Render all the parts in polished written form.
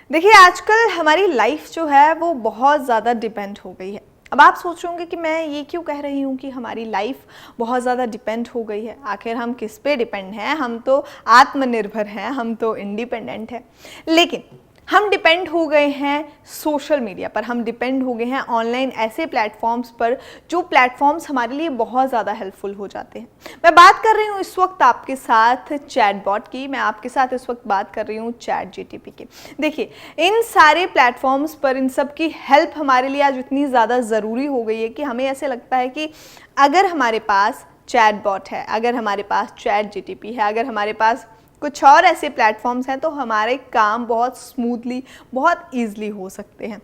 देखिए, आजकल हमारी लाइफ जो है वो बहुत ज़्यादा डिपेंड हो गई है। अब आप सोच रहे होंगे कि मैं ये क्यों कह रही हूँ कि हमारी लाइफ बहुत ज़्यादा डिपेंड हो गई है। आखिर हम किस पे डिपेंड हैं? हम तो आत्मनिर्भर हैं, हम तो इंडिपेंडेंट हैं। लेकिन हम डिपेंड हो गए हैं सोशल मीडिया पर, हम डिपेंड हो गए हैं ऑनलाइन ऐसे प्लेटफॉर्म्स पर जो प्लेटफॉर्म्स हमारे लिए बहुत ज़्यादा हेल्पफुल हो जाते हैं। मैं बात कर रही हूँ इस वक्त आपके साथ चैटबॉट की, मैं आपके साथ इस वक्त बात कर रही हूँ चैट जीटीपी की। देखिए, इन सारे प्लेटफॉर्म्स पर इन सब की हेल्प हमारे लिए आज इतनी ज़्यादा ज़रूरी हो गई है कि हमें ऐसे लगता है कि अगर हमारे पास चैटबॉट है, अगर हमारे पास चैट जीटीपी है, अगर हमारे पास कुछ और ऐसे प्लेटफॉर्म्स हैं तो हमारे काम बहुत स्मूथली, बहुत ईजिली हो सकते हैं।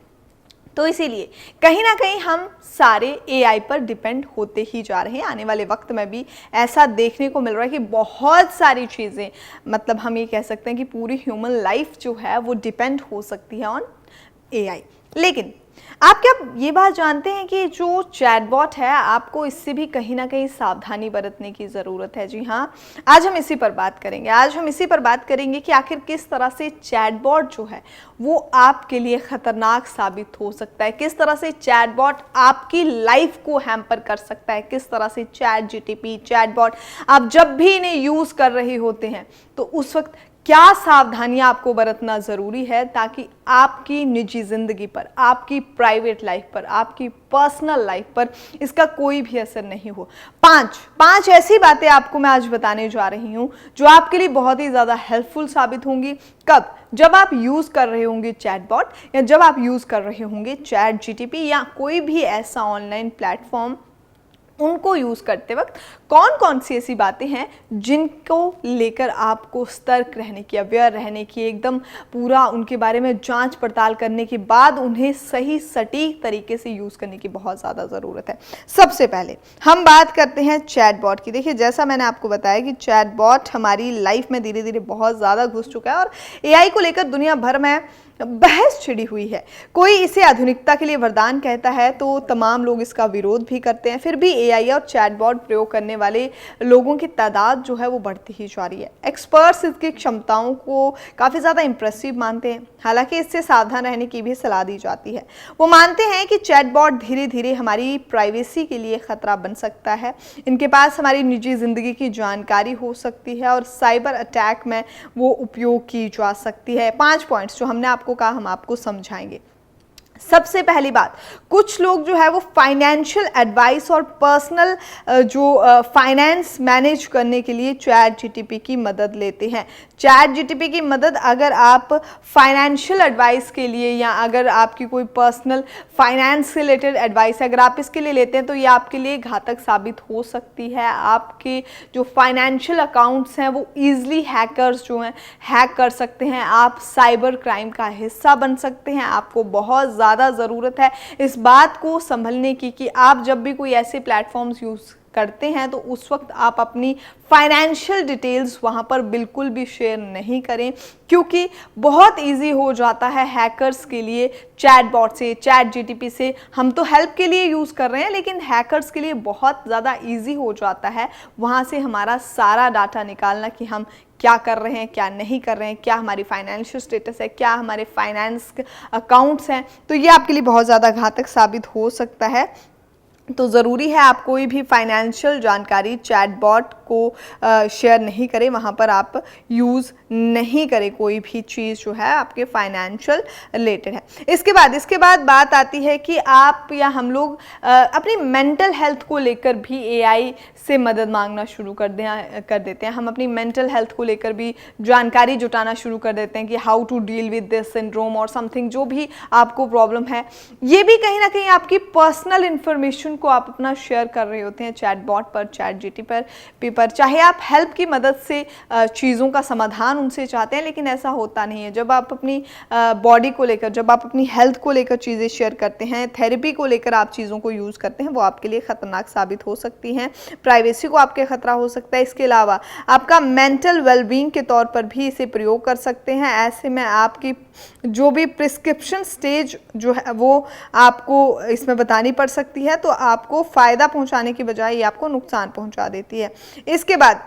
तो इसीलिए कहीं ना कहीं हम सारे एआई पर डिपेंड होते ही जा रहे हैं। आने वाले वक्त में भी ऐसा देखने को मिल रहा है कि बहुत सारी चीज़ें, मतलब हम ये कह सकते हैं कि पूरी ह्यूमन लाइफ जो है वो डिपेंड हो सकती है ऑन एआई। लेकिन आप क्या ये बात जानते हैं कि जो चैटबॉट है, आपको इससे भी कहीं ना कहीं सावधानी बरतने की ज़रूरत है। जी हाँ, आज हम इसी पर बात करेंगे। आज हम इसी पर बात करेंगे कि आखिर किस तरह से चैटबॉट जो है वो आपके लिए ख़तरनाक साबित हो सकता है, किस तरह से चैटबॉट आपकी लाइफ को हैम्पर कर सकता है, किस तरह से चैट जीटीपी, चैटबॉट आप जब भी इन्हें यूज़ कर रहे होते हैं तो उस वक्त क्या सावधानियां आपको बरतना ज़रूरी है ताकि आपकी निजी ज़िंदगी पर, आपकी प्राइवेट लाइफ पर, आपकी पर्सनल लाइफ पर इसका कोई भी असर नहीं हो। पांच ऐसी बातें आपको मैं आज बताने जा रही हूं जो आपके लिए बहुत ही ज़्यादा हेल्पफुल साबित होंगी। कब? जब आप यूज़ कर रहे होंगे चैटबॉट, या जब आप यूज़ कर रहे होंगे चैट जीटीपी या कोई भी ऐसा ऑनलाइन प्लेटफॉर्म। उनको यूज़ करते वक्त कौन कौन सी ऐसी बातें हैं जिनको लेकर आपको सतर्क रहने की, अवेयर रहने की, एकदम पूरा उनके बारे में जांच पड़ताल करने के बाद उन्हें सही सटीक तरीके से यूज़ करने की बहुत ज़्यादा ज़रूरत है। सबसे पहले हम बात करते हैं चैटबॉट की। देखिए, जैसा मैंने आपको बताया कि चैटबॉट हमारी लाइफ में धीरे धीरे बहुत ज़्यादा घुस चुका है और एआई को लेकर दुनिया भर में बहस छिड़ी हुई है। कोई इसे आधुनिकता के लिए वरदान कहता है तो तमाम लोग इसका विरोध भी करते हैं। फिर भी एआई और चैटबॉट प्रयोग करने वाले लोगों की तादाद जो है वो बढ़ती ही जा रही है। एक्सपर्ट्स इसकी क्षमताओं को काफ़ी ज़्यादा इंप्रेसिव मानते हैं, हालांकि इससे सावधान रहने की भी सलाह दी जाती है। वो मानते हैं कि चैटबॉट धीरे धीरे हमारी प्राइवेसी के लिए खतरा बन सकता है। इनके पास हमारी निजी ज़िंदगी की जानकारी हो सकती है और साइबर अटैक में वो उपयोग की जा सकती है। 5 पॉइंट्स जो हमने आपको कहा, हम आपको समझाएंगे। सबसे पहली बात, कुछ लोग जो है वो फाइनेंशियल एडवाइस और पर्सनल जो फाइनेंस मैनेज करने के लिए चैट जीटीपी की मदद लेते हैं। चैट जीटीपी की मदद अगर आप फाइनेंशियल एडवाइस के लिए, या अगर आपकी कोई पर्सनल फाइनेंस से रिलेटेड एडवाइस अगर आप इसके लिए लेते हैं तो ये आपके लिए घातक साबित हो सकती है। आपके जो फाइनेंशियल अकाउंट्स हैं वो ईजिली हैकर्स जो हैं हैक कर सकते हैं। आप साइबर क्राइम का हिस्सा बन सकते हैं। आपको बहुत ज़्यादा ज़रूरत है इस बात को संभलने की कि आप जब भी कोई ऐसे प्लेटफॉर्म्स यूज़ करते हैं तो उस वक्त आप अपनी फाइनेंशियल डिटेल्स वहां पर बिल्कुल भी शेयर नहीं करें, क्योंकि बहुत इजी हो जाता है हैकर्स के लिए चैटबॉट से, चैट जीटीपी से। हम तो हेल्प के लिए यूज़ कर रहे हैं, लेकिन हैकर्स के लिए बहुत ज़्यादा इजी हो जाता है वहां से हमारा सारा डाटा निकालना कि हम क्या कर रहे हैं, क्या नहीं कर रहे हैं, क्या हमारी फाइनेंशियल स्टेटस है, क्या हमारे फाइनेंस अकाउंट्स हैं। तो ये आपके लिए बहुत ज़्यादा घातक साबित हो सकता है। तो ज़रूरी है आप कोई भी फाइनेंशियल जानकारी चैटबॉट को शेयर नहीं करें, वहाँ पर आप यूज़ नहीं करें कोई भी चीज़ जो है आपके फाइनेंशियल रिलेटेड है। इसके बाद बात आती है कि आप या हम लोग अपनी मेंटल हेल्थ को लेकर भी एआई से मदद मांगना शुरू कर देते हैं। हम अपनी मेंटल हेल्थ को लेकर भी जानकारी जुटाना शुरू कर देते हैं कि how to deal with this syndrome और समथिंग, जो भी आपको प्रॉब्लम है। ये भी कहीं ना कहीं आपकी पर्सनल इंफॉर्मेशन को आप अपना शेयर कर रहे होते हैं चैटबॉट पर, चैट जीटीपी पर। चाहे आप हेल्प की मदद से चीज़ों का समाधान उनसे चाहते हैं, लेकिन ऐसा होता नहीं है। जब आप अपनी बॉडी को लेकर, जब आप अपनी हेल्थ को लेकर चीज़ें शेयर करते हैं, थेरेपी को लेकर आप चीज़ों को यूज़ करते हैं, वो आपके लिए ख़तरनाक साबित हो सकती हैं। प्राइवेसी को आपके खतरा हो सकता है। इसके अलावा आपका मेंटल वेलबींग के तौर पर भी इसे प्रयोग कर सकते हैं। ऐसे में आपकी जो भी प्रिस्क्रिप्शन स्टेज जो है वो आपको इसमें बतानी पड़ सकती है, तो आपको फ़ायदा पहुंचाने की बजाय ये आपको नुकसान पहुंचा देती है। इसके बाद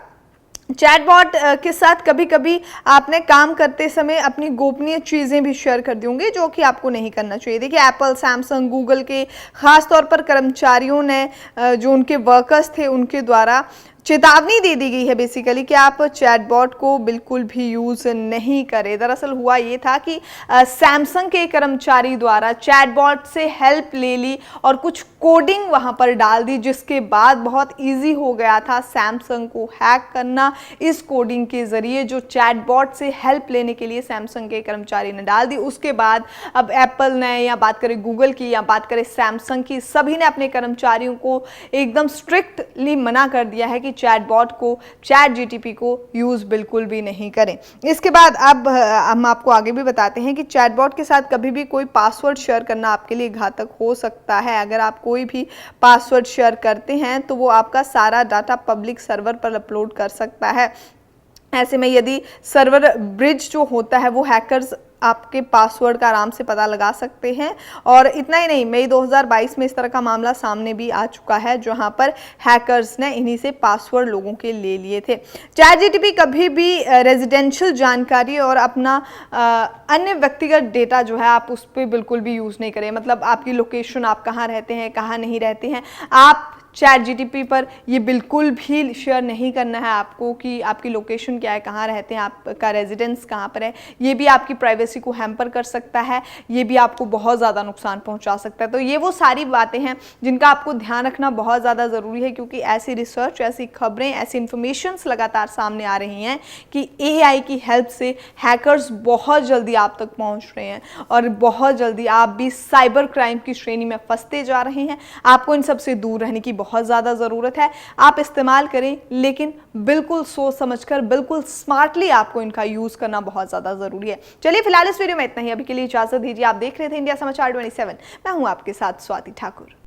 चैटबॉट के साथ कभी कभी आपने काम करते समय अपनी गोपनीय चीज़ें भी शेयर कर दी होंगी, जो कि आपको नहीं करना चाहिए। देखिए, एप्पल, सैमसंग, गूगल के ख़ास तौर पर कर्मचारियों ने जो उनके वर्कर्स थे उनके द्वारा चेतावनी दे दी गई है बेसिकली कि आप चैटबॉट को बिल्कुल भी यूज़ नहीं करें। दरअसल हुआ ये था कि सैमसंग के कर्मचारी द्वारा चैटबॉट से हेल्प ले ली और कुछ कोडिंग वहाँ पर डाल दी, जिसके बाद बहुत इजी हो गया था सैमसंग को हैक करना। इस कोडिंग के ज़रिए जो चैटबॉट से हेल्प लेने के लिए सैमसंग के कर्मचारी ने डाल दी, उसके बाद अब एप्पल ने, या बात करें गूगल की या बात करें सैमसंग की, सभी ने अपने कर्मचारियों को एकदम स्ट्रिक्टली मना कर दिया है कि चैटबॉट को, चैट जीटीपी को यूज़ बिल्कुल भी नहीं करें। इसके बाद अब हम आपको आगे भी बताते हैं कि चैटबॉट के साथ कभी भी कोई पासवर्ड शेयर करना आपके लिए घातक हो सकता है। अगर आप कोई भी पासवर्ड शेयर करते हैं तो वो आपका सारा डाटा पब्लिक सर्वर पर अपलोड कर सकता है। ऐसे में यदि सर्वर ब्रिज जो होता है वो हैकर्स आपके पासवर्ड का आराम से पता लगा सकते हैं। और इतना ही नहीं, मई 2022 में इस तरह का मामला सामने भी आ चुका है, जहां पर हैकर्स ने इन्हीं से पासवर्ड लोगों के ले लिए थे। चैट जीटीपी कभी भी रेजिडेंशियल जानकारी और अपना अन्य व्यक्तिगत डेटा जो है आप उस पर बिल्कुल भी यूज़ नहीं करें। मतलब आपकी लोकेशन, आप कहाँ रहते हैं, कहाँ नहीं रहते हैं, आप चैट जीटीपी पर ये बिल्कुल भी शेयर नहीं करना है आपको कि आपकी लोकेशन क्या है, कहाँ रहते हैं, आपका रेजिडेंस कहाँ पर है। ये भी आपकी प्राइवेसी को हैम्पर कर सकता है, ये भी आपको बहुत ज़्यादा नुकसान पहुंचा सकता है। तो ये वो सारी बातें हैं जिनका आपको ध्यान रखना बहुत ज़्यादा ज़रूरी है, क्योंकि ऐसी रिसर्च, ऐसी खबरें, ऐसी इन्फॉर्मेशंस लगातार सामने आ रही हैं कि एआई की हेल्प से हैकर्स बहुत जल्दी आप तक पहुँच रहे हैं और बहुत जल्दी आप भी साइबर क्राइम की श्रेणी में फंसते जा रहे हैं। आपको इन सबसे दूर रहने की बहुत ज़्यादा ज़रूरत है। आप इस्तेमाल करें, लेकिन बिल्कुल सोच समझकर, बिल्कुल स्मार्टली आपको इनका यूज़ करना बहुत ज़्यादा ज़रूरी है। चलिए फिलहाल इस वीडियो में इतना ही। अभी के लिए इजाज़त दीजिए। आप देख रहे थे इंडिया समाचार 27। मैं हूं आपके साथ स्वाति ठाकुर।